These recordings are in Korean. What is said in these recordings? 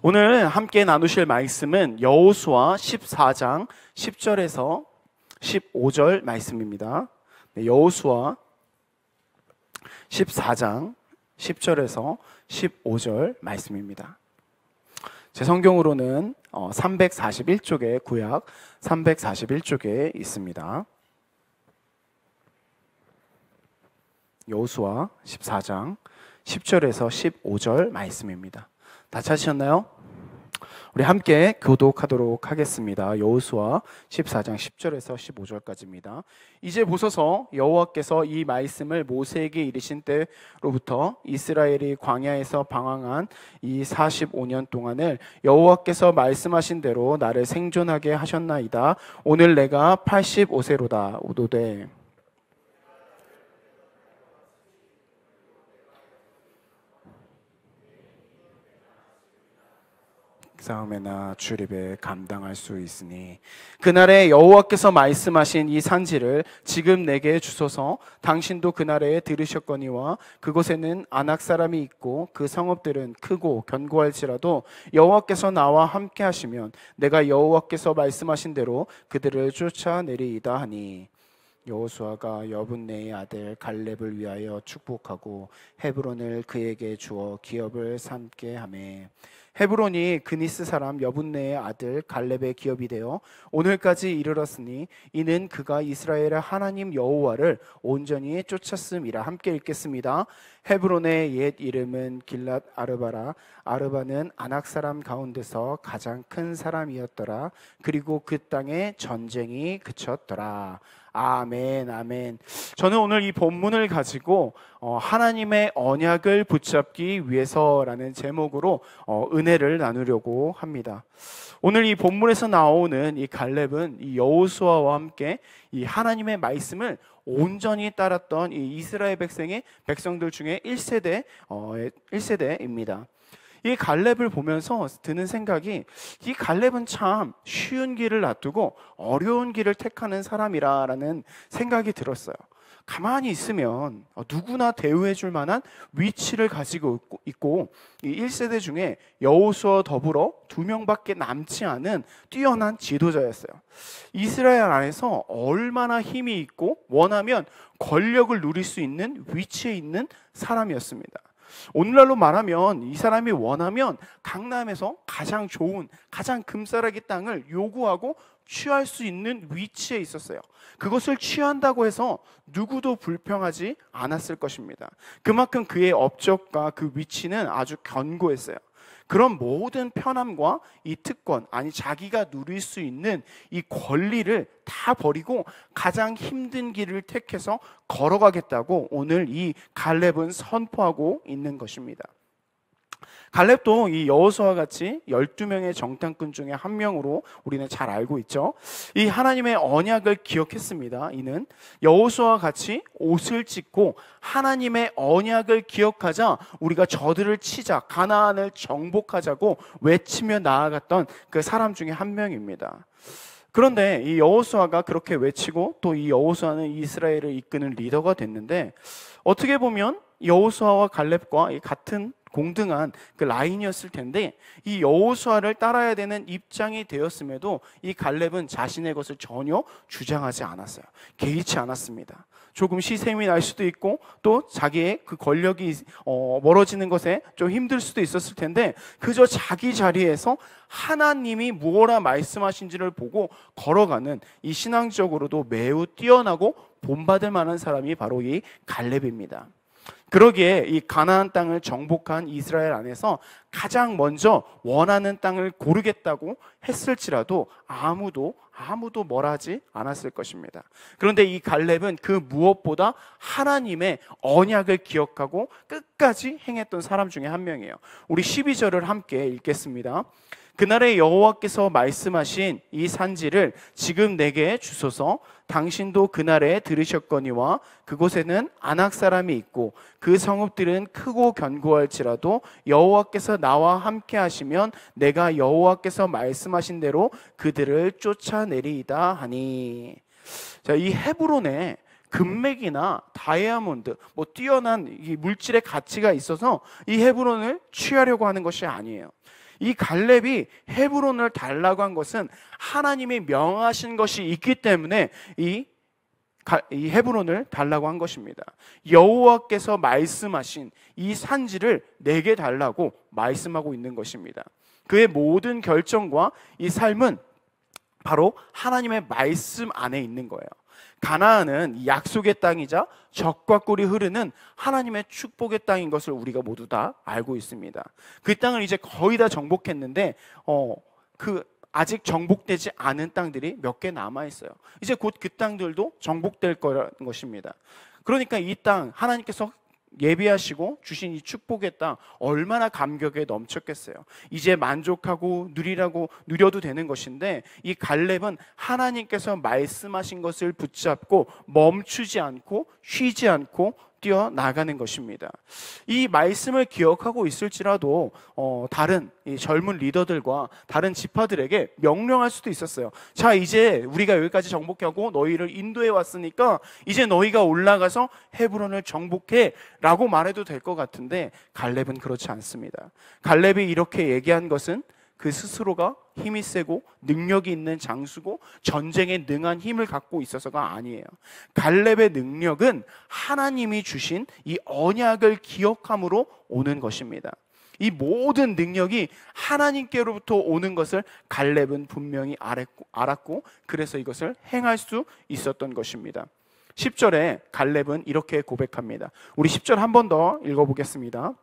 오늘 함께 나누실 말씀은 여호수아 14장 10절에서 15절 말씀입니다. 여호수아 14장 10절에서 15절 말씀입니다. 제 성경으로는 341쪽에 구약 341쪽에 있습니다. 여호수아 14장 10절에서 15절 말씀입니다. 다 찾으셨나요? 우리 함께 교독하도록 하겠습니다. 여호수아 14장 10절에서 15절까지입니다. 이제 보소서, 여호와께서 이 말씀을 모세에게 이르신 때로부터 이스라엘이 광야에서 방황한 이 45년 동안을 여호와께서 말씀하신 대로 나를 생존하게 하셨나이다. 오늘 내가 85세로다. 오도되 싸움에나 출입에 감당할 수 있으니 그날에 여호와께서 말씀하신 이 산지를 지금 내게 주소서. 당신도 그날에 들으셨거니와 그곳에는 아낙 사람이 있고 그 성읍들은 크고 견고할지라도 여호와께서 나와 함께 하시면 내가 여호와께서 말씀하신 대로 그들을 쫓아내리이다 하니, 여호수아가 여분네의 아들 갈렙을 위하여 축복하고 헤브론을 그에게 주어 기업을 삼게 하매, 헤브론이 그니스 사람 여분네의 아들 갈렙의 기업이 되어 오늘까지 이르렀으니 이는 그가 이스라엘의 하나님 여호와를 온전히 쫓았음이라. 함께 읽겠습니다. 헤브론의 옛 이름은 길랏 아르바라. 아르바는 아낙 사람 가운데서 가장 큰 사람이었더라. 그리고 그 땅에 전쟁이 그쳤더라. 아멘, 아멘. 저는 오늘 이 본문을 가지고 하나님의 언약을 붙잡기 위해서라는 제목으로 은혜를 나누려고 합니다. 오늘 이 본문에서 나오는 이 갈렙은 이 여호수아와 함께 이 하나님의 말씀을 온전히 따랐던 이 이스라엘 백성들 중에 1세대입니다. 이 갈렙을 보면서 드는 생각이, 이 갈렙은 참 쉬운 길을 놔두고 어려운 길을 택하는 사람이라는 생각이 들었어요. 가만히 있으면 누구나 대우해 줄 만한 위치를 가지고 있고 이 1세대 중에 여호수아와 더불어 2명밖에 남지 않은 뛰어난 지도자였어요. 이스라엘 안에서 얼마나 힘이 있고 원하면 권력을 누릴 수 있는 위치에 있는 사람이었습니다. 오늘날로 말하면 이 사람이 원하면 강남에서 가장 좋은, 가장 금싸라기 땅을 요구하고 취할 수 있는 위치에 있었어요. 그것을 취한다고 해서 누구도 불평하지 않았을 것입니다. 그만큼 그의 업적과 그 위치는 아주 견고했어요. 그런 모든 편함과 이 특권, 아니 자기가 누릴 수 있는 이 권리를 다 버리고 가장 힘든 길을 택해서 걸어가겠다고 오늘 이 갈렙은 선포하고 있는 것입니다. 갈렙도 이 여호수아와 같이 12명의 정탐꾼 중에 한 명으로 우리는 잘 알고 있죠. 이 하나님의 언약을 기억했습니다. 이는 여호수아와 같이 옷을 찢고 하나님의 언약을 기억하자 우리가 저들을 치자, 가나안을 정복하자고 외치며 나아갔던 그 사람 중에 한 명입니다. 그런데 이 여호수아가 그렇게 외치고 또 이 여호수아는 이스라엘을 이끄는 리더가 됐는데, 어떻게 보면 여호수아와 갈렙과 같은 공등한 그 라인이었을 텐데 이 여호수아를 따라야 되는 입장이 되었음에도 이 갈렙은 자신의 것을 전혀 주장하지 않았어요. 개의치 않았습니다. 조금 시샘이 날 수도 있고 또 자기의 그 권력이 멀어지는 것에 좀 힘들 수도 있었을 텐데 그저 자기 자리에서 하나님이 무엇라 말씀하신지를 보고 걸어가는 이 신앙적으로도 매우 뛰어나고 본받을 만한 사람이 바로 이 갈렙입니다. 그러기에 이 가나안 땅을 정복한 이스라엘 안에서 가장 먼저 원하는 땅을 고르겠다고 했을지라도 아무도 뭐라 하지 않았을 것입니다. 그런데 이 갈렙은 그 무엇보다 하나님의 언약을 기억하고 끝까지 행했던 사람 중에 한 명이에요. 우리 12절을 함께 읽겠습니다. 그날에 여호와께서 말씀하신 이 산지를 지금 내게 주소서. 당신도 그날에 들으셨거니와 그곳에는 아낙 사람이 있고 그 성읍들은 크고 견고할지라도 여호와께서 나와 함께 하시면 내가 여호와께서 말씀하신 대로 그들을 쫓아내리이다 하니. 자, 이 헤브론에 금맥이나 다이아몬드, 뛰어난 이 물질의 가치가 있어서 이 헤브론을 취하려고 하는 것이 아니에요. 이 갈렙이 헤브론을 달라고 한 것은 하나님이 명하신 것이 있기 때문에 이 헤브론을 달라고 한 것입니다. 여호와께서 말씀하신 이 산지를 내게 달라고 말씀하고 있는 것입니다. 그의 모든 결정과 이 삶은 바로 하나님의 말씀 안에 있는 거예요. 가나안은 약속의 땅이자 젖과 꿀이 흐르는 하나님의 축복의 땅인 것을 우리가 모두 다 알고 있습니다. 그 땅을 이제 거의 다 정복했는데 아직 정복되지 않은 땅들이 몇 개 남아 있어요. 이제 곧 그 땅들도 정복될 거라는 것입니다. 그러니까 이 땅 하나님께서 예비하시고 주신 이 축복의 땅 얼마나 감격에 넘쳤겠어요. 이제 만족하고 누려도 되는 것인데 이 갈렙은 하나님께서 말씀하신 것을 붙잡고 멈추지 않고 쉬지 않고 뛰어나가는 것입니다. 이 말씀을 기억하고 있을지라도 다른 이 젊은 리더들과 다른 지파들에게 명령할 수도 있었어요. 자, 이제 우리가 여기까지 정복하고 너희를 인도해 왔으니까 이제 너희가 올라가서 헤브론을 정복해 라고 말해도 될 것 같은데 갈렙은 그렇지 않습니다. 갈렙이 이렇게 얘기한 것은 그 스스로가 힘이 세고 능력이 있는 장수고 전쟁에 능한 힘을 갖고 있어서가 아니에요. 갈렙의 능력은 하나님이 주신 이 언약을 기억함으로 오는 것입니다. 이 모든 능력이 하나님께로부터 오는 것을 갈렙은 분명히 알았고 그래서 이것을 행할 수 있었던 것입니다. 10절에 갈렙은 이렇게 고백합니다. 우리 10절 한 번 더 읽어보겠습니다.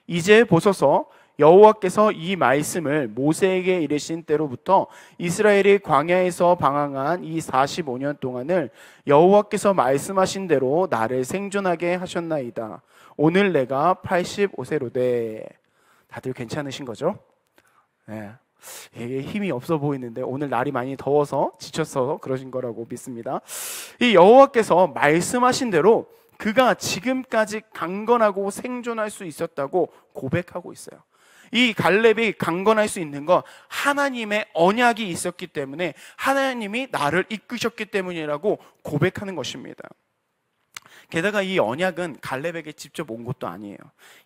이제 보소서 여호와께서 이 말씀을 모세에게 이르신 때로부터 이스라엘이 광야에서 방황한 이 45년 동안을 여호와께서 말씀하신 대로 나를 생존하게 하셨나이다. 오늘 내가 85세로되. 다들 괜찮으신 거죠? 네. 힘이 없어 보이는데 오늘 날이 많이 더워서 지쳐서 그러신 거라고 믿습니다. 이 여호와께서 말씀하신 대로 그가 지금까지 강건하고 생존할 수 있었다고 고백하고 있어요. 이 갈렙이 강건할 수 있는 건 하나님의 언약이 있었기 때문에 하나님이 나를 이끄셨기 때문이라고 고백하는 것입니다. 게다가 이 언약은 갈렙에게 직접 온 것도 아니에요.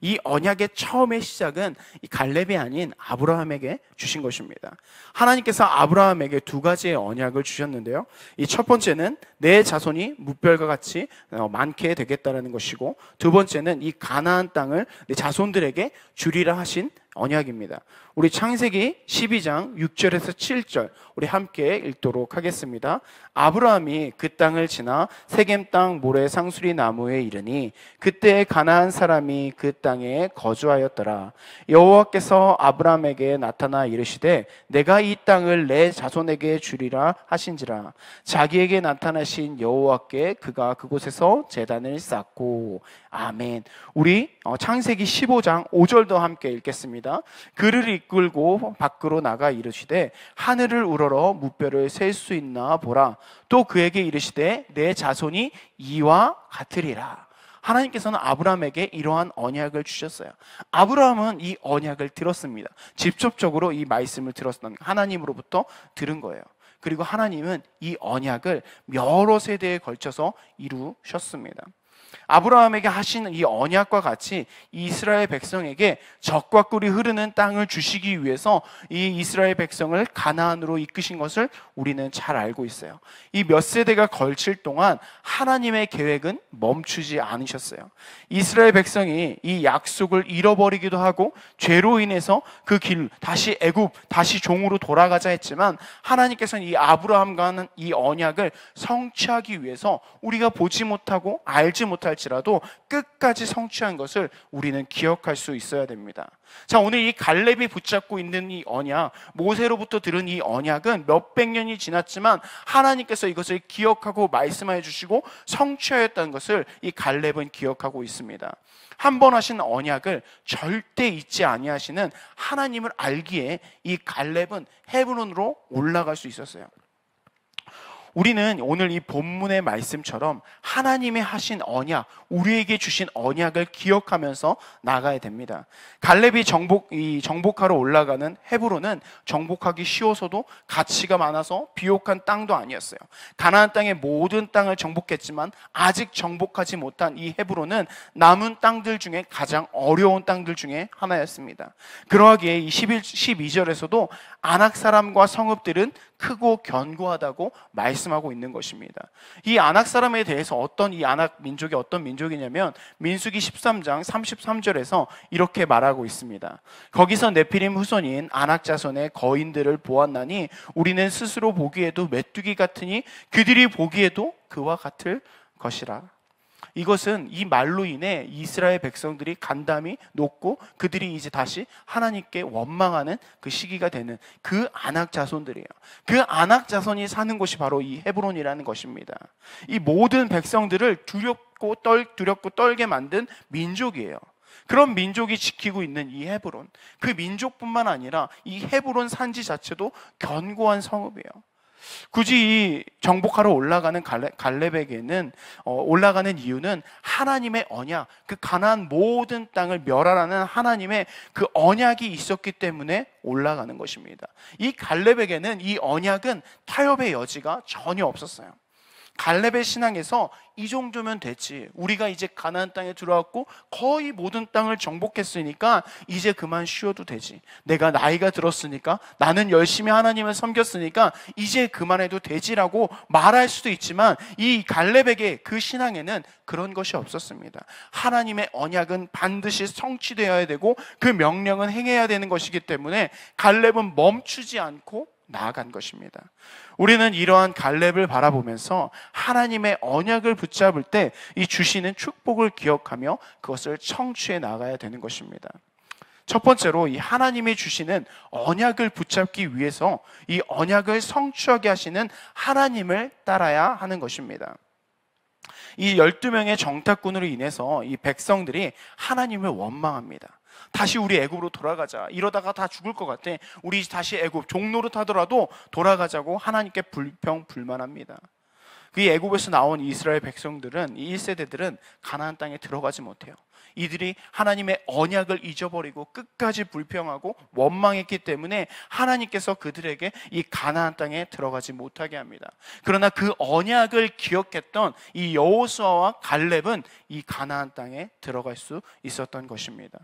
이 언약의 처음의 시작은 이 갈렙이 아닌 아브라함에게 주신 것입니다. 하나님께서 아브라함에게 두 가지의 언약을 주셨는데요. 이 첫 번째는 내 자손이 무별과 같이 많게 되겠다라는 것이고, 두 번째는 이 가나안 땅을 내 자손들에게 주리라 하신 언약입니다. 우리 창세기 12장 6절에서 7절 우리 함께 읽도록 하겠습니다. 아브라함이 그 땅을 지나 세겜 땅 모래 상수리 나무에 이르니 그때 가나안 사람이 그 땅에 거주하였더라. 여호와께서 아브라함에게 나타나 이르시되 내가 이 땅을 내 자손에게 주리라 하신지라. 자기에게 나타나신 여호와께 그가 그곳에서 제단을 쌓고. 아멘. 우리 창세기 15장 5절도 함께 읽겠습니다. 그를 이끌고 밖으로 나가 이르시되 하늘을 우러러 무뼈를 셀 수 있나 보라. 또 그에게 이르시되 내 자손이 이와 같으리라. 하나님께서는 아브라함에게 이러한 언약을 주셨어요. 아브라함은 이 언약을 들었습니다. 직접적으로 이 말씀을 들었던 하나님으로부터 들은 거예요. 그리고 하나님은 이 언약을 여러 세대에 걸쳐서 이루셨습니다. 아브라함에게 하시는 이 언약과 같이 이스라엘 백성에게 젖과 꿀이 흐르는 땅을 주시기 위해서 이 이스라엘 백성을 가나안으로 이끄신 것을 우리는 잘 알고 있어요. 이 몇 세대가 걸칠 동안 하나님의 계획은 멈추지 않으셨어요. 이스라엘 백성이 이 약속을 잃어버리기도 하고 죄로 인해서 그 길 다시 애굽 다시 종으로 돌아가자 했지만 하나님께서는 이 아브라함과는 이 언약을 성취하기 위해서 우리가 보지 못하고 알지 못할지라도 끝까지 성취한 것을 우리는 기억할 수 있어야 됩니다. 자, 오늘 이 갈렙이 붙잡고 있는 이 언약, 모세로부터 들은 이 언약은 몇백 년이 지났지만 하나님께서 이것을 기억하고 말씀해 주시고 성취하였다는 것을 이 갈렙은 기억하고 있습니다. 한 번 하신 언약을 절대 잊지 아니하시는 하나님을 알기에 이 갈렙은 헤브론으로 올라갈 수 있었어요. 우리는 오늘 이 본문의 말씀처럼 하나님이 하신 언약, 우리에게 주신 언약을 기억하면서 나가야 됩니다. 갈렙이 정복하러 올라가는 헤브론은 정복하기 쉬워서도 가치가 많아서 비옥한 땅도 아니었어요. 가나안 땅의 모든 땅을 정복했지만 아직 정복하지 못한 이 헤브론은 남은 땅들 중에 가장 어려운 땅들 중에 하나였습니다. 그러하기에 이 12절에서도 아낙 사람과 성읍들은 크고 견고하다고 말씀하고 있는 것입니다. 이 아낙 사람에 대해서 이 아낙 민족이 어떤 민족이냐면 민수기 13장 33절에서 이렇게 말하고 있습니다. 거기서 네피림 후손인 아낙 자손의 거인들을 보았나니 우리는 스스로 보기에도 메뚜기 같으니 그들이 보기에도 그와 같을 것이라. 이것은 이 말로 인해 이스라엘 백성들이 간담이 높고 그들이 이제 다시 하나님께 원망하는 그 시기가 되는 그 아낙 자손들이에요. 그 아낙 자손이 사는 곳이 바로 이 헤브론이라는 것입니다. 이 모든 백성들을 두렵고 떨게 만든 민족이에요. 그런 민족이 지키고 있는 이 헤브론, 그 민족뿐만 아니라 이 헤브론 산지 자체도 견고한 성읍이에요. 굳이 이 정복하러 올라가는 갈렙에게는 올라가는 이유는 하나님의 언약, 그 가나안 모든 땅을 멸하라는 하나님의 그 언약이 있었기 때문에 올라가는 것입니다. 이 갈렙에게는 이 언약은 타협의 여지가 전혀 없었어요. 갈렙의 신앙에서 이 정도면 됐지, 우리가 이제 가나안 땅에 들어왔고 거의 모든 땅을 정복했으니까 이제 그만 쉬어도 되지, 내가 나이가 들었으니까, 나는 열심히 하나님을 섬겼으니까 이제 그만해도 되지라고 말할 수도 있지만 이 갈렙에게 그 신앙에는 그런 것이 없었습니다. 하나님의 언약은 반드시 성취되어야 되고 그 명령은 행해야 되는 것이기 때문에 갈렙은 멈추지 않고 나아간 것입니다. 우리는 이러한 갈렙을 바라보면서 하나님의 언약을 붙잡을 때 이 주시는 축복을 기억하며 그것을 청취해 나가야 되는 것입니다. 첫 번째로 이 하나님이 주시는 언약을 붙잡기 위해서 이 언약을 성취하게 하시는 하나님을 따라야 하는 것입니다. 이 12명의 정탐꾼으로 인해서 이 백성들이 하나님을 원망합니다. 다시 우리 애굽으로 돌아가자, 이러다가 다 죽을 것 같아, 우리 다시 애굽 종노릇 하더라도 돌아가자고 하나님께 불평불만합니다. 그 애굽에서 나온 이스라엘 백성들은, 이 1세대들은 가나안 땅에 들어가지 못해요. 이들이 하나님의 언약을 잊어버리고 끝까지 불평하고 원망했기 때문에 하나님께서 그들에게 이 가나안 땅에 들어가지 못하게 합니다. 그러나 그 언약을 기억했던 이 여호수아와 갈렙은 이 가나안 땅에 들어갈 수 있었던 것입니다.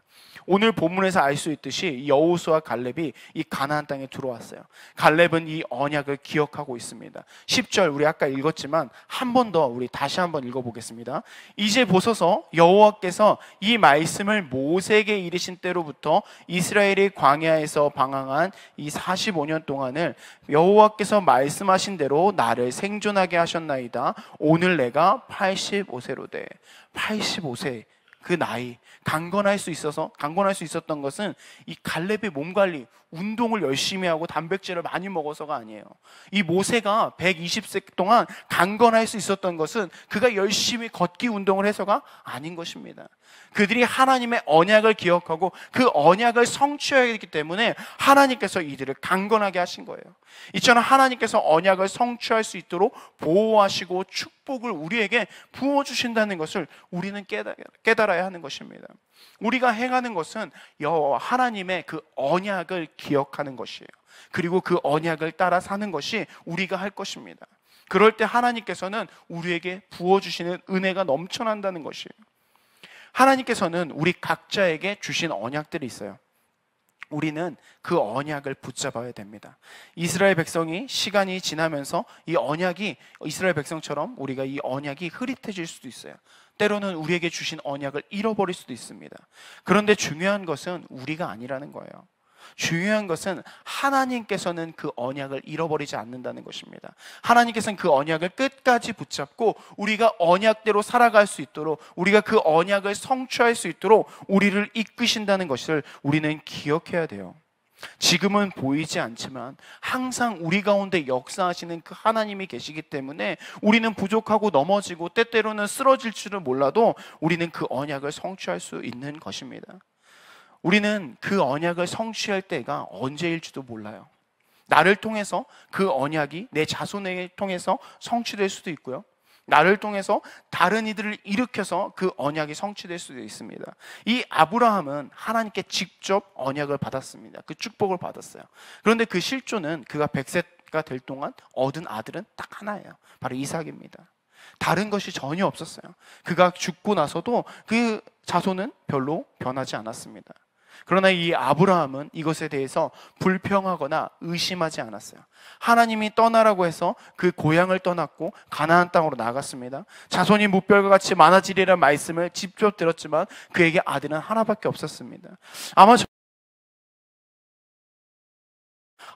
오늘 본문에서 알 수 있듯이 여호수아와 갈렙이 이 가나안 땅에 들어왔어요. 갈렙은 이 언약을 기억하고 있습니다. 10절 우리 아까 읽었지만 한 번 더 우리 다시 한번 읽어보겠습니다. 이제 보소서, 여호와께서 이 말씀을 모세에게 이르신 때로부터 이스라엘이 광야에서 방황한 이 45년 동안을 여호와께서 말씀하신 대로 나를 생존하게 하셨나이다. 오늘 내가 85세로 돼. 85세 그 나이, 강건할 수 있었던 것은 이 갈렙의 몸 관리, 운동을 열심히 하고 단백질을 많이 먹어서가 아니에요. 이 모세가 120세 동안 강건할 수 있었던 것은 그가 열심히 걷기 운동을 해서가 아닌 것입니다. 그들이 하나님의 언약을 기억하고 그 언약을 성취해야 했기 때문에 하나님께서 이들을 강건하게 하신 거예요. 이처럼 하나님께서 언약을 성취할 수 있도록 보호하시고 축복을 우리에게 부어주신다는 것을 우리는 깨달아야 하는 것입니다. 우리가 행하는 것은 하나님의 그 언약을 기억하는 것이에요. 그리고 그 언약을 따라 사는 것이 우리가 할 것입니다. 그럴 때 하나님께서는 우리에게 부어주시는 은혜가 넘쳐난다는 것이에요. 하나님께서는 우리 각자에게 주신 언약들이 있어요. 우리는 그 언약을 붙잡아야 됩니다. 이스라엘 백성이 시간이 지나면서 이 언약이, 이스라엘 백성처럼 우리가 이 언약이 흐릿해질 수도 있어요. 때로는 우리에게 주신 언약을 잃어버릴 수도 있습니다. 그런데 중요한 것은 우리가 아니라는 거예요. 중요한 것은 하나님께서는 그 언약을 잃어버리지 않는다는 것입니다. 하나님께서는 그 언약을 끝까지 붙잡고 우리가 언약대로 살아갈 수 있도록, 우리가 그 언약을 성취할 수 있도록 우리를 이끄신다는 것을 우리는 기억해야 돼요. 지금은 보이지 않지만 항상 우리 가운데 역사하시는 그 하나님이 계시기 때문에 우리는 부족하고 넘어지고 때때로는 쓰러질 줄은 몰라도 우리는 그 언약을 성취할 수 있는 것입니다. 우리는 그 언약을 성취할 때가 언제일지도 몰라요. 나를 통해서 그 언약이 내 자손을 통해서 성취될 수도 있고요. 나를 통해서 다른 이들을 일으켜서 그 언약이 성취될 수도 있습니다. 이 아브라함은 하나님께 직접 언약을 받았습니다. 그 축복을 받았어요. 그런데 그 실조는 그가 100세가 될 동안 얻은 아들은 딱 하나예요. 바로 이삭입니다. 다른 것이 전혀 없었어요. 그가 죽고 나서도 그 자손은 별로 변하지 않았습니다. 그러나 이 아브라함은 이것에 대해서 불평하거나 의심하지 않았어요. 하나님이 떠나라고 해서 그 고향을 떠났고 가나안 땅으로 나갔습니다. 자손이 무별과 같이 많아지리라는 말씀을 직접 들었지만 그에게 아들은 하나밖에 없었습니다. 아마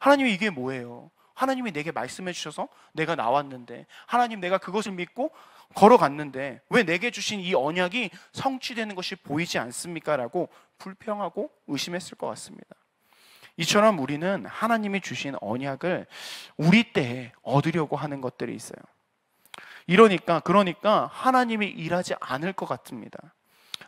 하나님이 이게 뭐예요? 하나님이 내게 말씀해 주셔서 내가 나왔는데, 하나님 내가 그것을 믿고 걸어갔는데 왜 내게 주신 이 언약이 성취되는 것이 보이지 않습니까? 라고 불평하고 의심했을 것 같습니다. 이처럼 우리는 하나님이 주신 언약을 우리 때에 얻으려고 하는 것들이 있어요. 그러니까 하나님이 일하지 않을 것 같습니다.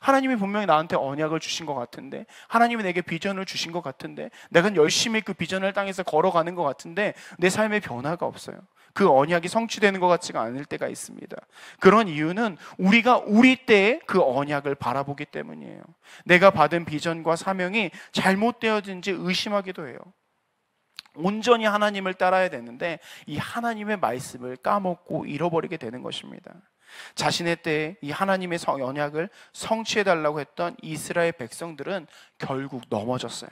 하나님이 분명히 나한테 언약을 주신 것 같은데, 하나님이 내게 비전을 주신 것 같은데, 내가 열심히 그 비전을 땅에서 걸어가는 것 같은데 내 삶에 변화가 없어요. 그 언약이 성취되는 것 같지가 않을 때가 있습니다. 그런 이유는 우리가 우리 때에 그 언약을 바라보기 때문이에요. 내가 받은 비전과 사명이 잘못되어진지 의심하기도 해요. 온전히 하나님을 따라야 되는데 이 하나님의 말씀을 까먹고 잃어버리게 되는 것입니다. 자신의 때에 이 하나님의 언약을 성취해달라고 했던 이스라엘 백성들은 결국 넘어졌어요.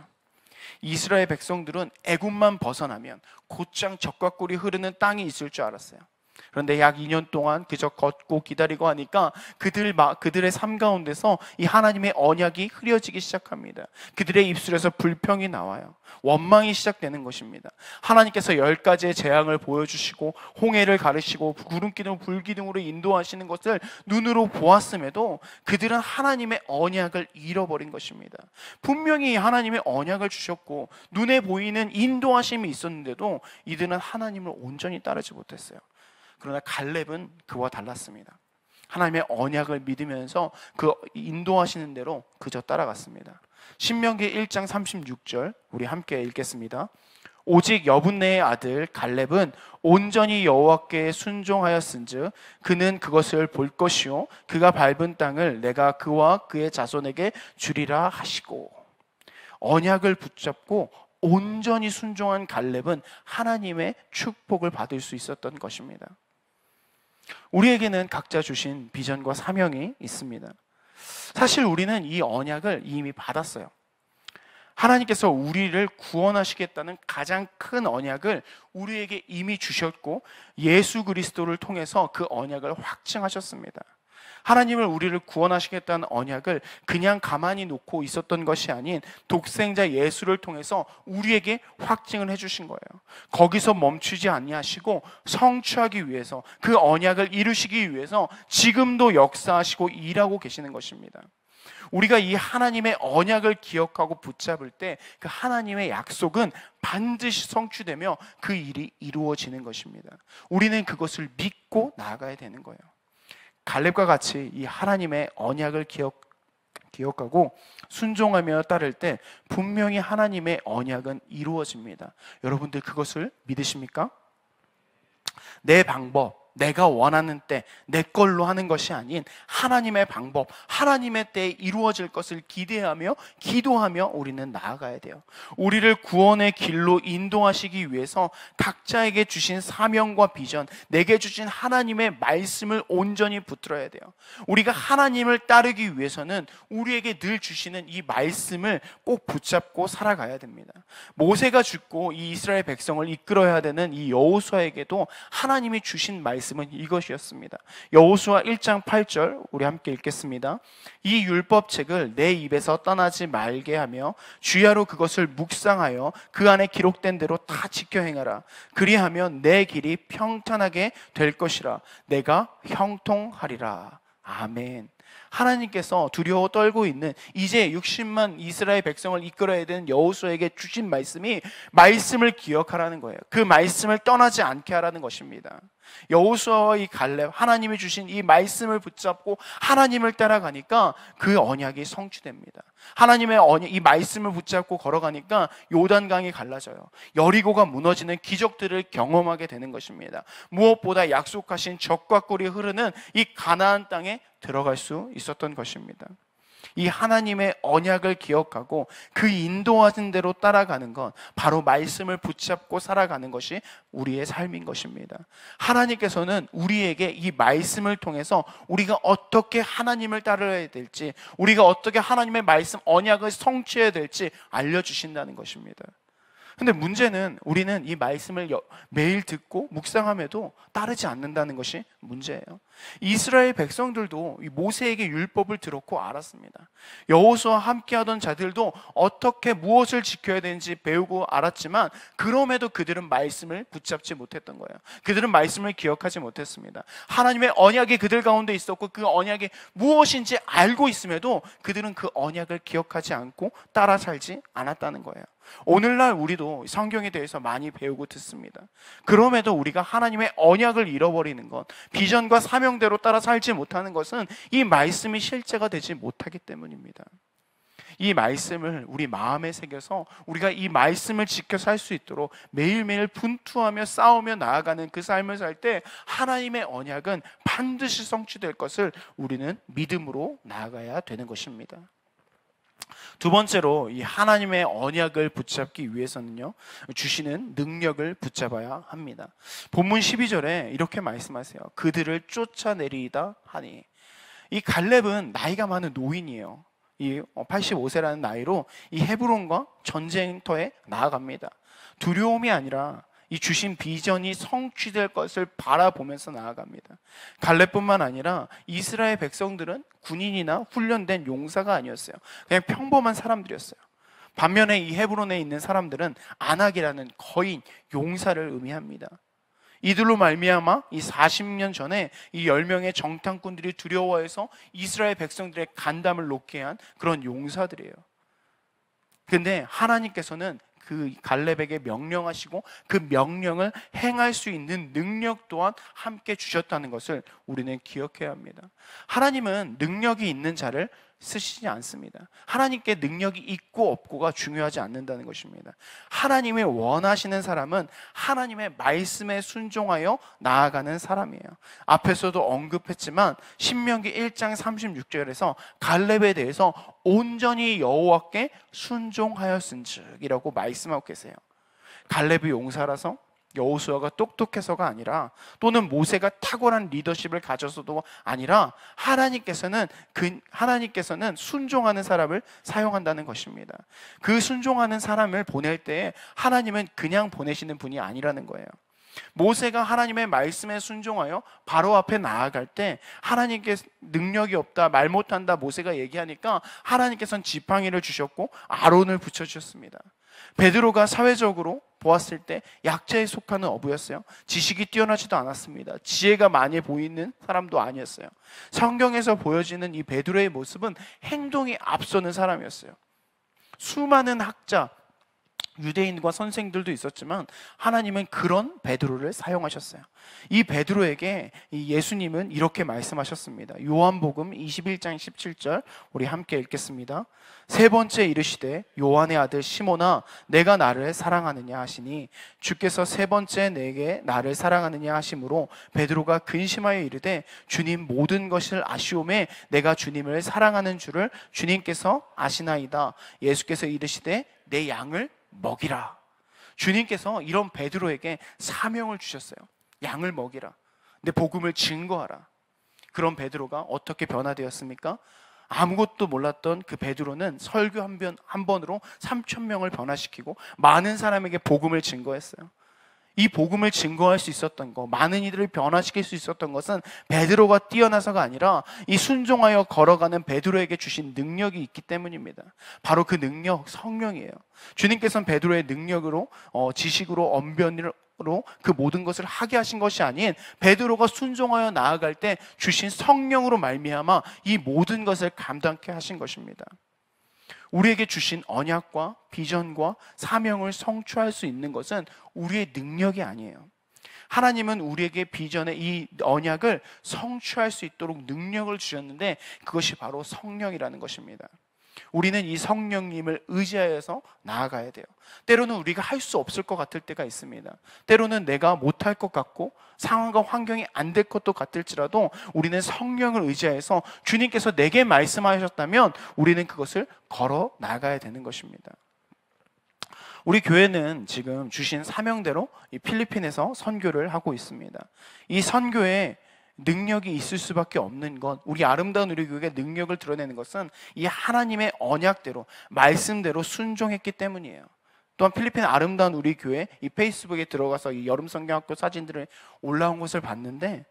이스라엘 백성들은 애굽만 벗어나면 곧장 적과 꿀이 흐르는 땅이 있을 줄 알았어요. 그런데 약 2년 동안 그저 걷고 기다리고 하니까 그들의 삶 가운데서 이 하나님의 언약이 흐려지기 시작합니다. 그들의 입술에서 불평이 나와요. 원망이 시작되는 것입니다. 하나님께서 10가지의 재앙을 보여주시고 홍해를 가르시고 구름기둥 불기둥으로 인도하시는 것을 눈으로 보았음에도 그들은 하나님의 언약을 잃어버린 것입니다. 분명히 하나님의 언약을 주셨고 눈에 보이는 인도하심이 있었는데도 이들은 하나님을 온전히 따르지 못했어요. 그러나 갈렙은 그와 달랐습니다. 하나님의 언약을 믿으면서 그 인도하시는 대로 그저 따라갔습니다. 신명기 1장 36절 우리 함께 읽겠습니다. 오직 여분네의 아들 갈렙은 온전히 여호와께 순종하였은즉 그는 그것을 볼 것이요 그가 밟은 땅을 내가 그와 그의 자손에게 주리라 하시고. 언약을 붙잡고 온전히 순종한 갈렙은 하나님의 축복을 받을 수 있었던 것입니다. 우리에게는 각자 주신 비전과 사명이 있습니다. 사실 우리는 이 언약을 이미 받았어요. 하나님께서 우리를 구원하시겠다는 가장 큰 언약을 우리에게 이미 주셨고 예수 그리스도를 통해서 그 언약을 확증하셨습니다. 하나님을 우리를 구원하시겠다는 언약을 그냥 가만히 놓고 있었던 것이 아닌 독생자 예수를 통해서 우리에게 확증을 해주신 거예요. 거기서 멈추지 아니하시고 성취하기 위해서 그 언약을 이루시기 위해서 지금도 역사하시고 일하고 계시는 것입니다. 우리가 이 하나님의 언약을 기억하고 붙잡을 때 그 하나님의 약속은 반드시 성취되며 그 일이 이루어지는 것입니다. 우리는 그것을 믿고 나아가야 되는 거예요. 갈렙과 같이 이 하나님의 언약을 기억하고 순종하며 따를 때 분명히 하나님의 언약은 이루어집니다. 여러분들 그것을 믿으십니까? 내 방법, 내가 원하는 때 내 걸로 하는 것이 아닌 하나님의 방법, 하나님의 때에 이루어질 것을 기대하며 기도하며 우리는 나아가야 돼요. 우리를 구원의 길로 인도하시기 위해서 각자에게 주신 사명과 비전, 내게 주신 하나님의 말씀을 온전히 붙들어야 돼요. 우리가 하나님을 따르기 위해서는 우리에게 늘 주시는 이 말씀을 꼭 붙잡고 살아가야 됩니다. 모세가 죽고 이 이스라엘 백성을 이끌어야 되는 이 여호수아에게도 하나님이 주신 말씀은 이것이었습니다. 여호수아 1장 8절 우리 함께 읽겠습니다. 이 율법책을 내 입에서 떠나지 말게 하며 주야로 그것을 묵상하여 그 안에 기록된 대로 다 지켜 행하라. 그리하면 내 길이 평탄하게 될 것이라. 내가 형통하리라. 아멘. 하나님께서 두려워 떨고 있는 이제 60만 이스라엘 백성을 이끌어야 되는 여호수아에게 주신 말씀이 말씀을 기억하라는 거예요. 그 말씀을 떠나지 않게 하라는 것입니다. 여호수아와 이 갈렙, 하나님이 주신 이 말씀을 붙잡고 하나님을 따라가니까 그 언약이 성취됩니다. 하나님의 언약, 이 말씀을 붙잡고 걸어가니까 요단강이 갈라져요. 여리고가 무너지는 기적들을 경험하게 되는 것입니다. 무엇보다 약속하신 젖과 꿀이 흐르는 이 가나안 땅에 들어갈 수 있었던 것입니다. 이 하나님의 언약을 기억하고 그 인도하신 대로 따라가는 건 바로 말씀을 붙잡고 살아가는 것이 우리의 삶인 것입니다. 하나님께서는 우리에게 이 말씀을 통해서 우리가 어떻게 하나님을 따라야 될지, 우리가 어떻게 하나님의 말씀 언약을 성취해야 될지 알려주신다는 것입니다. 근데 문제는 우리는 이 말씀을 매일 듣고 묵상함에도 따르지 않는다는 것이 문제예요. 이스라엘 백성들도 이 모세에게 율법을 들었고 알았습니다. 여호수아와 함께하던 자들도 어떻게 무엇을 지켜야 되는지 배우고 알았지만 그럼에도 그들은 말씀을 붙잡지 못했던 거예요. 그들은 말씀을 기억하지 못했습니다. 하나님의 언약이 그들 가운데 있었고 그 언약이 무엇인지 알고 있음에도 그들은 그 언약을 기억하지 않고 따라 살지 않았다는 거예요. 오늘날 우리도 성경에 대해서 많이 배우고 듣습니다. 그럼에도 우리가 하나님의 언약을 잃어버리는 것, 비전과 사명대로 따라 살지 못하는 것은 이 말씀이 실제가 되지 못하기 때문입니다. 이 말씀을 우리 마음에 새겨서 우리가 이 말씀을 지켜 살 수 있도록 매일매일 분투하며 싸우며 나아가는 그 삶을 살 때 하나님의 언약은 반드시 성취될 것을 우리는 믿음으로 나아가야 되는 것입니다. 두 번째로 이 하나님의 언약을 붙잡기 위해서는요, 주시는 능력을 붙잡아야 합니다. 본문 12절에 이렇게 말씀하세요. 그들을 쫓아내리이다 하니. 이 갈렙은 나이가 많은 노인이에요. 이 85세라는 나이로 이 헤브론과 전쟁터에 나아갑니다. 두려움이 아니라 이 주신 비전이 성취될 것을 바라보면서 나아갑니다. 갈렙뿐만 아니라 이스라엘 백성들은 군인이나 훈련된 용사가 아니었어요. 그냥 평범한 사람들이었어요. 반면에 이 헤브론에 있는 사람들은 아낙이라는 거인, 용사를 의미합니다. 이들로 말미암아 이 40년 전에 이 10명의 정탐꾼들이 두려워해서 이스라엘 백성들의 간담을 놓게 한 그런 용사들이에요. 근데 하나님께서는 그 갈렙에게 명령하시고 그 명령을 행할 수 있는 능력 또한 함께 주셨다는 것을 우리는 기억해야 합니다. 하나님은 능력이 있는 자를 쓰시지 않습니다. 하나님께 능력이 있고 없고가 중요하지 않는다는 것입니다. 하나님이 원하시는 사람은 하나님의 말씀에 순종하여 나아가는 사람이에요. 앞에서도 언급했지만 신명기 1장 36절에서 갈렙에 대해서 온전히 여호와께 순종하였은즉이라고 말씀하고 계세요. 갈렙이 용사라서 여호수아가 똑똑해서가 아니라 또는 모세가 탁월한 리더십을 가져서도 아니라 하나님께서는 순종하는 사람을 사용한다는 것입니다. 그 순종하는 사람을 보낼 때 하나님은 그냥 보내시는 분이 아니라는 거예요. 모세가 하나님의 말씀에 순종하여 바로 앞에 나아갈 때 하나님께 능력이 없다, 말 못한다 모세가 얘기하니까 하나님께서는 지팡이를 주셨고 아론을 붙여주셨습니다. 베드로가 사회적으로 보았을 때 약자에 속하는 어부였어요. 지식이 뛰어나지도 않았습니다. 지혜가 많이 보이는 사람도 아니었어요. 성경에서 보여지는 이 베드로의 모습은 행동이 앞서는 사람이었어요. 수많은 학자, 유대인과 선생들도 있었지만 하나님은 그런 베드로를 사용하셨어요. 이 베드로에게 예수님은 이렇게 말씀하셨습니다. 요한복음 21장 17절 우리 함께 읽겠습니다. 세 번째 이르시되 요한의 아들 시몬아 내가 나를 사랑하느냐 하시니 주께서 세 번째 내게 나를 사랑하느냐 하심으로 베드로가 근심하여 이르되 주님 모든 것을 아시오매 내가 주님을 사랑하는 줄을 주님께서 아시나이다. 예수께서 이르시되 내 양을 먹이라. 주님께서 이런 베드로에게 사명을 주셨어요. 양을 먹이라. 내 복음을 증거하라. 그런 베드로가 어떻게 변화되었습니까? 아무것도 몰랐던 그 베드로는 설교 한 번으로 3,000명을 변화시키고 많은 사람에게 복음을 증거했어요. 이 복음을 증거할 수 있었던 것, 많은 이들을 변화시킬 수 있었던 것은 베드로가 뛰어나서가 아니라 이 순종하여 걸어가는 베드로에게 주신 능력이 있기 때문입니다. 바로 그 능력, 성령이에요. 주님께서는 베드로의 능력으로 지식으로 그 모든 것을 하게 하신 것이 아닌 베드로가 순종하여 나아갈 때 주신 성령으로 말미암아 이 모든 것을 감당케 하신 것입니다. 우리에게 주신 언약과 비전과 사명을 성취할 수 있는 것은 우리의 능력이 아니에요. 하나님은 우리에게 비전의 이 언약을 성취할 수 있도록 능력을 주셨는데 그것이 바로 성령이라는 것입니다. 우리는 이 성령님을 의지하여서 나아가야 돼요. 때로는 우리가 할 수 없을 것 같을 때가 있습니다. 때로는 내가 못할 것 같고 상황과 환경이 안 될 것도 같을지라도 우리는 성령을 의지하여서 주님께서 내게 말씀하셨다면 우리는 그것을 걸어 나가야 되는 것입니다. 우리 교회는 지금 주신 사명대로 이 필리핀에서 선교를 하고 있습니다. 이 선교에 능력이 있을 수밖에 없는 것, 우리 아름다운 우리 교회가 능력을 드러내는 것은 이 하나님의 언약대로 말씀대로 순종했기 때문이에요. 또한 필리핀 아름다운 우리 교회 이 페이스북에 들어가서 이 여름 성경학교 사진들을 올라온 것을 봤는데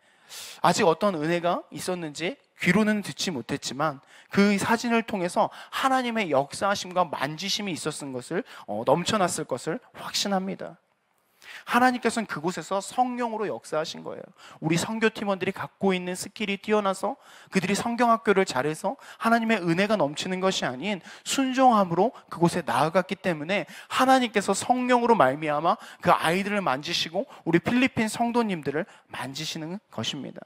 아직 어떤 은혜가 있었는지 귀로는 듣지 못했지만 그 사진을 통해서 하나님의 역사하심과 만지심이 있었던 것을 넘쳐났을 것을 확신합니다. 하나님께서는 그곳에서 성령으로 역사하신 거예요. 우리 선교팀원들이 갖고 있는 스킬이 뛰어나서 그들이 성경학교를 잘해서 하나님의 은혜가 넘치는 것이 아닌 순종함으로 그곳에 나아갔기 때문에 하나님께서 성령으로 말미암아 그 아이들을 만지시고 우리 필리핀 성도님들을 만지시는 것입니다.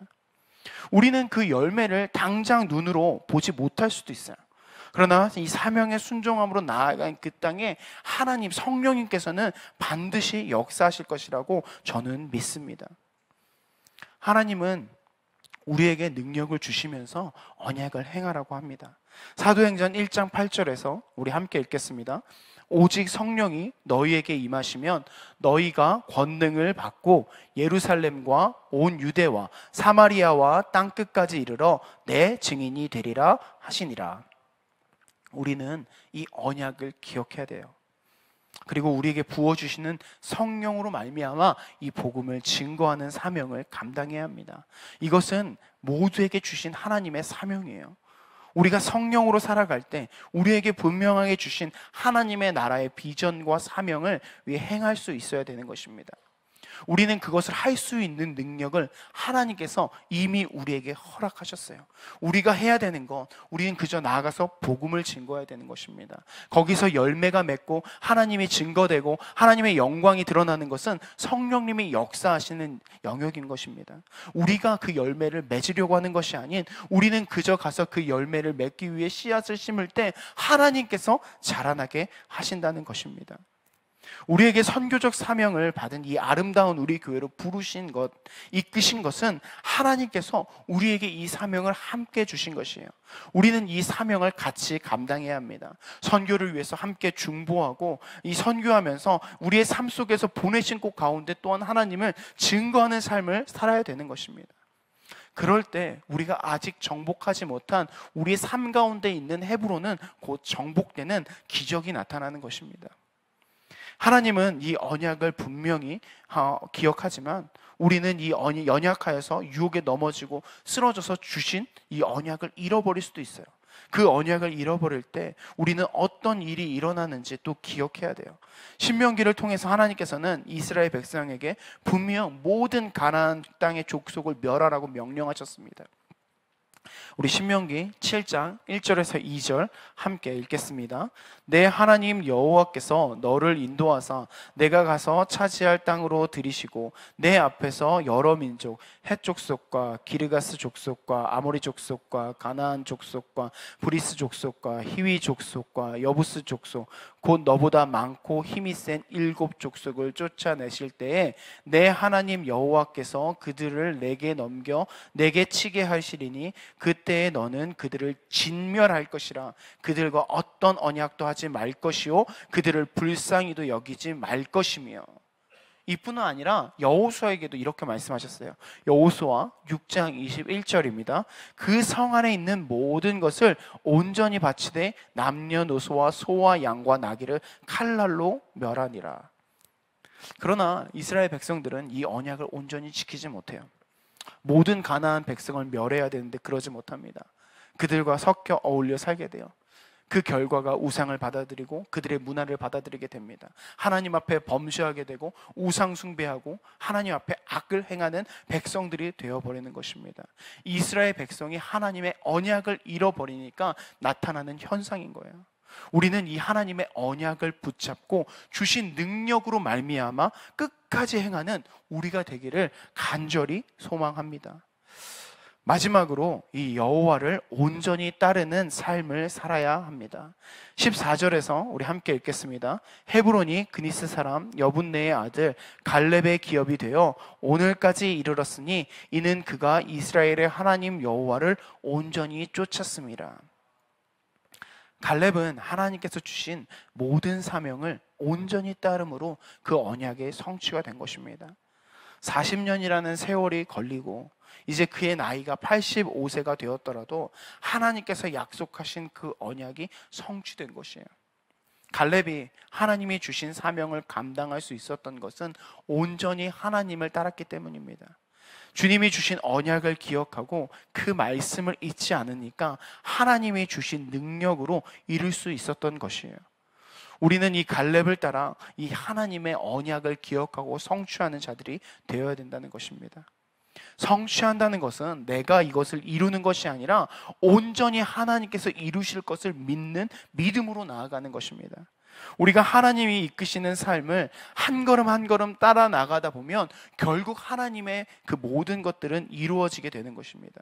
우리는 그 열매를 당장 눈으로 보지 못할 수도 있어요. 그러나 이 사명의 순종함으로 나아간 그 땅에 하나님 성령님께서는 반드시 역사하실 것이라고 저는 믿습니다. 하나님은 우리에게 능력을 주시면서 언약을 행하라고 합니다. 사도행전 1장 8절에서 우리 함께 읽겠습니다. 오직 성령이 너희에게 임하시면 너희가 권능을 받고 예루살렘과 온 유대와 사마리아와 땅끝까지 이르러 내 증인이 되리라 하시니라. 우리는 이 언약을 기억해야 돼요. 그리고 우리에게 부어주시는 성령으로 말미암아 이 복음을 증거하는 사명을 감당해야 합니다. 이것은 모두에게 주신 하나님의 사명이에요. 우리가 성령으로 살아갈 때 우리에게 분명하게 주신 하나님의 나라의 비전과 사명을 위해 행할 수 있어야 되는 것입니다. 우리는 그것을 할 수 있는 능력을 하나님께서 이미 우리에게 허락하셨어요. 우리가 해야 되는 건 우리는 그저 나아가서 복음을 증거해야 되는 것입니다. 거기서 열매가 맺고 하나님이 증거되고 하나님의 영광이 드러나는 것은 성령님이 역사하시는 영역인 것입니다. 우리가 그 열매를 맺으려고 하는 것이 아닌 우리는 그저 가서 그 열매를 맺기 위해 씨앗을 심을 때 하나님께서 자라나게 하신다는 것입니다. 우리에게 선교적 사명을 받은 이 아름다운 우리 교회로 부르신 것, 이끄신 것은 하나님께서 우리에게 이 사명을 함께 주신 것이에요. 우리는 이 사명을 같이 감당해야 합니다. 선교를 위해서 함께 중보하고 이 선교하면서 우리의 삶 속에서 보내신 곳 가운데 또한 하나님을 증거하는 삶을 살아야 되는 것입니다. 그럴 때 우리가 아직 정복하지 못한 우리의 삶 가운데 있는 헤브론은 곧 정복되는 기적이 나타나는 것입니다. 하나님은 이 언약을 분명히 기억하지만 우리는 이 연약하여서 유혹에 넘어지고 쓰러져서 주신 이 언약을 잃어버릴 수도 있어요. 그 언약을 잃어버릴 때 우리는 어떤 일이 일어나는지 또 기억해야 돼요. 신명기를 통해서 하나님께서는 이스라엘 백성에게 분명 모든 가나안 땅의 족속을 멸하라고 명령하셨습니다. 우리 신명기 7장 1절에서 2절 함께 읽겠습니다. 내 하나님 여호와께서 너를 인도하사 내가 가서 차지할 땅으로 들이시고 내 앞에서 여러 민족 헷 족속과 기르가스 족속과 아모리 족속과 가나안 족속과 브리스 족속과 히위 족속과 여부스 족속 곧 너보다 많고 힘이 센 7 족속을 쫓아내실 때에 내 하나님 여호와께서 그들을 내게 넘겨 내게 치게 하시리니 그때에 너는 그들을 진멸할 것이라. 그들과 어떤 언약도 하지 말 것이요 그들을 불쌍히도 여기지 말 것이며. 이뿐만 아니라 여호수아에게도 이렇게 말씀하셨어요. 여호수아 6장 21절입니다. 그 성 안에 있는 모든 것을 온전히 바치되 남녀노소와 소와 양과 나귀를 칼날로 멸하니라. 그러나 이스라엘 백성들은 이 언약을 온전히 지키지 못해요. 모든 가나안 백성을 멸해야 되는데 그러지 못합니다. 그들과 섞여 어울려 살게 돼요. 그 결과가 우상을 받아들이고 그들의 문화를 받아들이게 됩니다. 하나님 앞에 범죄하게 되고 우상 숭배하고 하나님 앞에 악을 행하는 백성들이 되어버리는 것입니다. 이스라엘 백성이 하나님의 언약을 잃어버리니까 나타나는 현상인 거예요. 우리는 이 하나님의 언약을 붙잡고 주신 능력으로 말미암아 끝까지 행하는 우리가 되기를 간절히 소망합니다. 마지막으로 이 여호와를 온전히 따르는 삶을 살아야 합니다. 14절에서 우리 함께 읽겠습니다. 헤브론이 그니스 사람 여분네의 아들 갈렙의 기업이 되어 오늘까지 이르렀으니 이는 그가 이스라엘의 하나님 여호와를 온전히 쫓았습니다. 갈렙은 하나님께서 주신 모든 사명을 온전히 따름으로 그 언약의 성취가 된 것입니다. 40년이라는 세월이 걸리고 이제 그의 나이가 85세가 되었더라도 하나님께서 약속하신 그 언약이 성취된 것이에요. 갈렙이 하나님이 주신 사명을 감당할 수 있었던 것은 온전히 하나님을 따랐기 때문입니다. 주님이 주신 언약을 기억하고 그 말씀을 잊지 않으니까 하나님이 주신 능력으로 이룰 수 있었던 것이에요. 우리는 이 갈렙을 따라 이 하나님의 언약을 기억하고 성취하는 자들이 되어야 된다는 것입니다. 성취한다는 것은 내가 이것을 이루는 것이 아니라 온전히 하나님께서 이루실 것을 믿는 믿음으로 나아가는 것입니다. 우리가 하나님이 이끄시는 삶을 한 걸음 한 걸음 따라 나가다 보면 결국 하나님의 그 모든 것들은 이루어지게 되는 것입니다.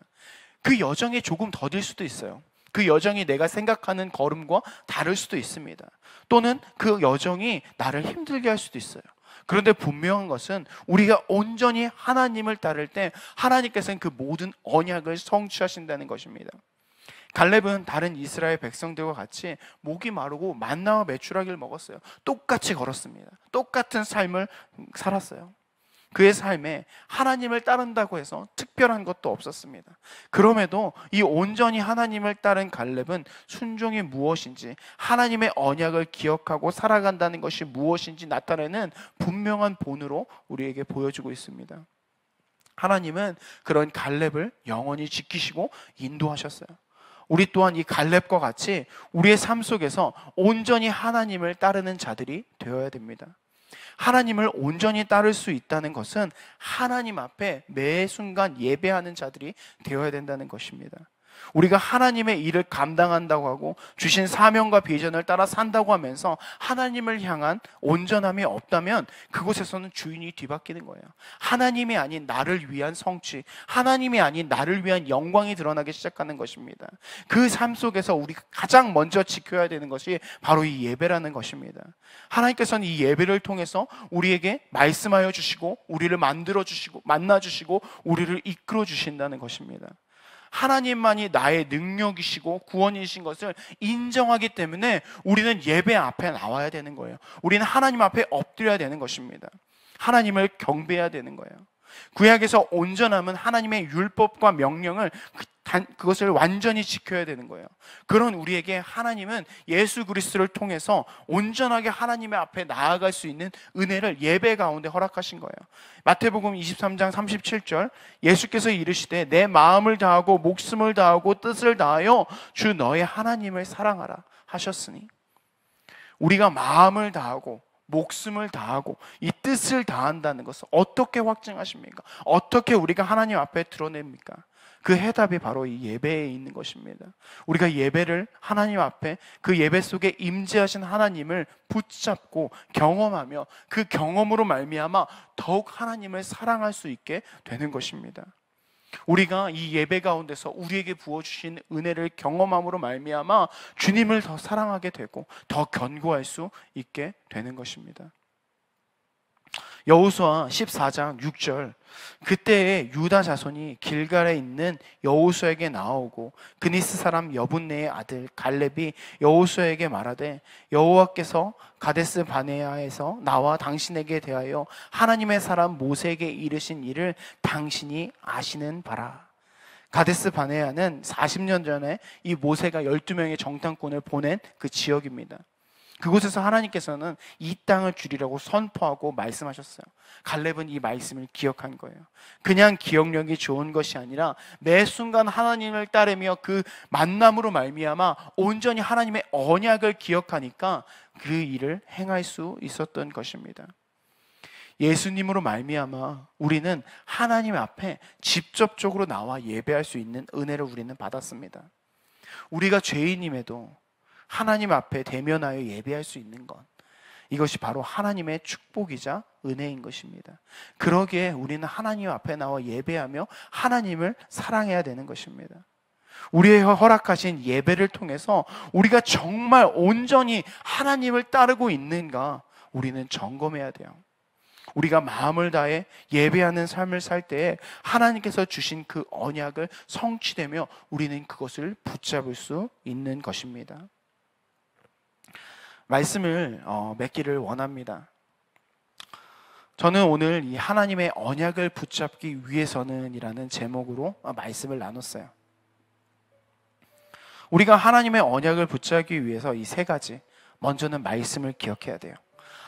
그 여정이 조금 더딜 수도 있어요. 그 여정이 내가 생각하는 걸음과 다를 수도 있습니다. 또는 그 여정이 나를 힘들게 할 수도 있어요. 그런데 분명한 것은 우리가 온전히 하나님을 따를 때 하나님께서는 그 모든 언약을 성취하신다는 것입니다. 갈렙은 다른 이스라엘 백성들과 같이 목이 마르고 만나와 메추라기를 먹었어요. 똑같이 걸었습니다. 똑같은 삶을 살았어요. 그의 삶에 하나님을 따른다고 해서 특별한 것도 없었습니다. 그럼에도 이 온전히 하나님을 따른 갈렙은 순종이 무엇인지, 하나님의 언약을 기억하고 살아간다는 것이 무엇인지 나타내는 분명한 본으로 우리에게 보여주고 있습니다. 하나님은 그런 갈렙을 영원히 지키시고 인도하셨어요. 우리 또한 이 갈렙과 같이 우리의 삶 속에서 온전히 하나님을 따르는 자들이 되어야 됩니다. 하나님을 온전히 따를 수 있다는 것은 하나님 앞에 매 순간 예배하는 자들이 되어야 된다는 것입니다. 우리가 하나님의 일을 감당한다고 하고 주신 사명과 비전을 따라 산다고 하면서 하나님을 향한 온전함이 없다면 그곳에서는 주인이 뒤바뀌는 거예요. 하나님이 아닌 나를 위한 성취, 하나님이 아닌 나를 위한 영광이 드러나기 시작하는 것입니다. 그 삶 속에서 우리가 가장 먼저 지켜야 되는 것이 바로 이 예배라는 것입니다. 하나님께서는 이 예배를 통해서 우리에게 말씀하여 주시고 우리를 만들어 주시고 만나 주시고 우리를 이끌어 주신다는 것입니다. 하나님만이 나의 능력이시고 구원이신 것을 인정하기 때문에 우리는 예배 앞에 나와야 되는 거예요. 우리는 하나님 앞에 엎드려야 되는 것입니다. 하나님을 경배해야 되는 거예요. 구약에서 온전함은 하나님의 율법과 명령을 그것을 완전히 지켜야 되는 거예요. 그런 우리에게 하나님은 예수 그리스도를 통해서 온전하게 하나님의 앞에 나아갈 수 있는 은혜를 예배 가운데 허락하신 거예요. 마태복음 23장 37절 예수께서 이르시되 내 마음을 다하고 목숨을 다하고 뜻을 다하여 주 너의 하나님을 사랑하라 하셨으니, 우리가 마음을 다하고 목숨을 다하고 이 뜻을 다한다는 것을 어떻게 확증하십니까? 어떻게 우리가 하나님 앞에 드러냅니까? 그 해답이 바로 이 예배에 있는 것입니다. 우리가 예배를 하나님 앞에 그 예배 속에 임재하신 하나님을 붙잡고 경험하며 그 경험으로 말미암아 더욱 하나님을 사랑할 수 있게 되는 것입니다. 우리가 이 예배 가운데서 우리에게 부어주신 은혜를 경험함으로 말미암아 주님을 더 사랑하게 되고 더 견고할 수 있게 되는 것입니다. 여호수아 14장 6절 그때에 유다 자손이 길갈에 있는 여호수아에게 나오고 그니스 사람 여분네의 아들 갈렙이 여호수아에게 말하되 여호와께서 가데스 바네아에서 나와 당신에게 대하여 하나님의 사람 모세에게 이르신 일을 당신이 아시는 바라. 가데스 바네아는 40년 전에 이 모세가 12명의 정탐꾼을 보낸 그 지역입니다. 그곳에서 하나님께서는 이 땅을 주리라고 선포하고 말씀하셨어요. 갈렙은 이 말씀을 기억한 거예요. 그냥 기억력이 좋은 것이 아니라 매 순간 하나님을 따르며 그 만남으로 말미암아 온전히 하나님의 언약을 기억하니까 그 일을 행할 수 있었던 것입니다. 예수님으로 말미암아 우리는 하나님 앞에 직접적으로 나와 예배할 수 있는 은혜를 우리는 받았습니다. 우리가 죄인임에도 하나님 앞에 대면하여 예배할 수 있는 것, 이것이 바로 하나님의 축복이자 은혜인 것입니다. 그러기에 우리는 하나님 앞에 나와 예배하며 하나님을 사랑해야 되는 것입니다. 우리의 허락하신 예배를 통해서 우리가 정말 온전히 하나님을 따르고 있는가 우리는 점검해야 돼요. 우리가 마음을 다해 예배하는 삶을 살 때에 하나님께서 주신 그 언약을 성취되며 우리는 그것을 붙잡을 수 있는 것입니다. 말씀을 맺기를 원합니다. 저는 오늘 이 하나님의 언약을 붙잡기 위해서는 이라는 제목으로 말씀을 나눴어요. 우리가 하나님의 언약을 붙잡기 위해서 이 세 가지, 먼저는 말씀을 기억해야 돼요.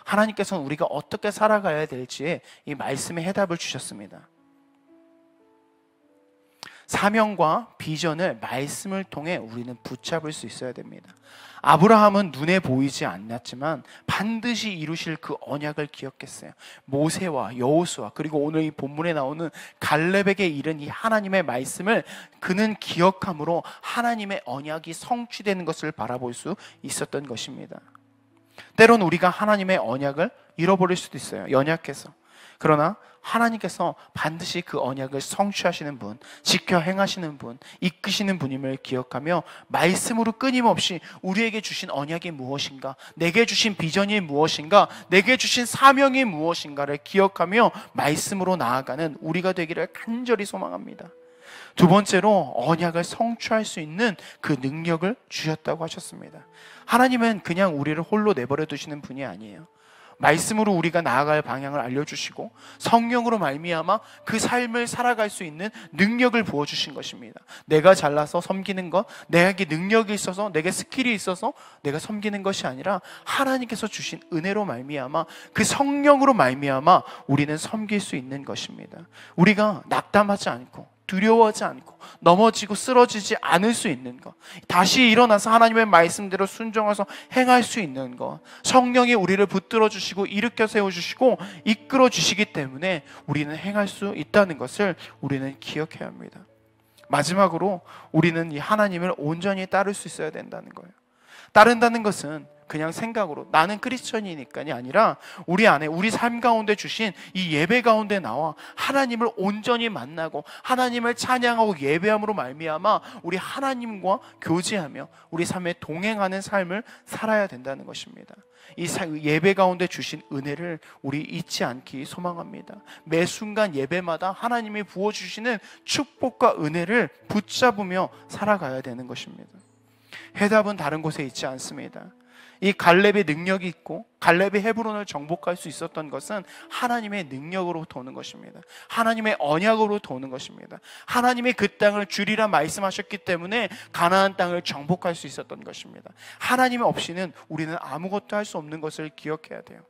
하나님께서는 우리가 어떻게 살아가야 될지에 이 말씀의 해답을 주셨습니다. 사명과 비전을 말씀을 통해 우리는 붙잡을 수 있어야 됩니다. 아브라함은 눈에 보이지 않았지만 반드시 이루실 그 언약을 기억했어요. 모세와 여호수아 그리고 오늘 이 본문에 나오는 갈렙에게 이른 이 하나님의 말씀을 그는 기억함으로 하나님의 언약이 성취되는 것을 바라볼 수 있었던 것입니다. 때론 우리가 하나님의 언약을 잃어버릴 수도 있어요. 연약해서. 그러나 하나님께서 반드시 그 언약을 성취하시는 분, 지켜 행하시는 분, 이끄시는 분임을 기억하며 말씀으로 끊임없이 우리에게 주신 언약이 무엇인가, 내게 주신 비전이 무엇인가, 내게 주신 사명이 무엇인가를 기억하며 말씀으로 나아가는 우리가 되기를 간절히 소망합니다. 두 번째로 언약을 성취할 수 있는 그 능력을 주셨다고 하셨습니다. 하나님은 그냥 우리를 홀로 내버려 두시는 분이 아니에요. 말씀으로 우리가 나아갈 방향을 알려주시고 성령으로 말미암아 그 삶을 살아갈 수 있는 능력을 부어주신 것입니다. 내가 잘나서 섬기는 것, 내게 능력이 있어서, 내게 스킬이 있어서 내가 섬기는 것이 아니라 하나님께서 주신 은혜로 말미암아 그 성령으로 말미암아 우리는 섬길 수 있는 것입니다. 우리가 낙담하지 않고 두려워하지 않고 넘어지고 쓰러지지 않을 수 있는 것, 다시 일어나서 하나님의 말씀대로 순종해서 행할 수 있는 것, 성령이 우리를 붙들어 주시고 일으켜 세워주시고 이끌어 주시기 때문에 우리는 행할 수 있다는 것을 우리는 기억해야 합니다. 마지막으로 우리는 이 하나님을 온전히 따를 수 있어야 된다는 거예요. 따른다는 것은 그냥 생각으로 나는 크리스천이니까이 아니라 우리 안에 우리 삶 가운데 주신 이 예배 가운데 나와 하나님을 온전히 만나고 하나님을 찬양하고 예배함으로 말미암아 우리 하나님과 교제하며 우리 삶에 동행하는 삶을 살아야 된다는 것입니다. 이 예배 가운데 주신 은혜를 우리 잊지 않기 소망합니다. 매 순간 예배마다 하나님이 부어주시는 축복과 은혜를 붙잡으며 살아가야 되는 것입니다. 해답은 다른 곳에 있지 않습니다. 이 갈렙의 능력이 있고 갈렙이 헤브론을 정복할 수 있었던 것은 하나님의 능력으로부터 오는 것입니다. 하나님의 언약으로부터 오는 것입니다. 하나님이 그 땅을 주리라 말씀하셨기 때문에 가나안 땅을 정복할 수 있었던 것입니다. 하나님 없이는 우리는 아무것도 할 수 없는 것을 기억해야 돼요.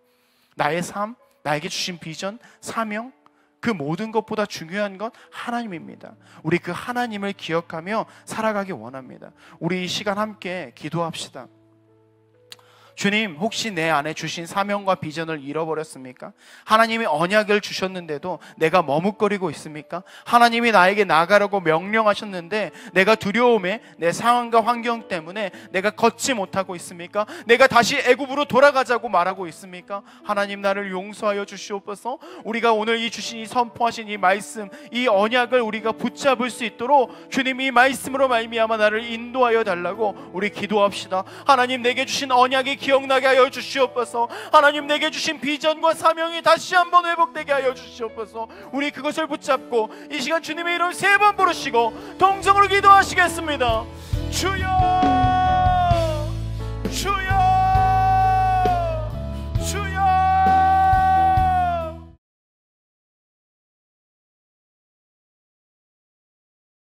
나의 삶, 나에게 주신 비전, 사명, 그 모든 것보다 중요한 건 하나님입니다. 우리 그 하나님을 기억하며 살아가기 원합니다. 우리 이 시간 함께 기도합시다. 주님, 혹시 내 안에 주신 사명과 비전을 잃어버렸습니까? 하나님이 언약을 주셨는데도 내가 머뭇거리고 있습니까? 하나님이 나에게 나가라고 명령하셨는데 내가 두려움에 내 상황과 환경 때문에 내가 걷지 못하고 있습니까? 내가 다시 애굽으로 돌아가자고 말하고 있습니까? 하나님, 나를 용서하여 주시옵소서. 우리가 오늘 이 주신 이 선포하신 이 말씀, 이 언약을 우리가 붙잡을 수 있도록 주님 이 말씀으로 말미암아 나를 인도하여 달라고 우리 기도합시다. 하나님, 내게 주신 언약이 기억나게 하여 주시옵소서. 하나님, 내게 주신 비전과 사명이 다시 한번 회복되게 하여 주시옵소서. 우리 그것을 붙잡고 이 시간 주님의 이름 3번 부르시고 동성으로 기도하시겠습니다. 주여!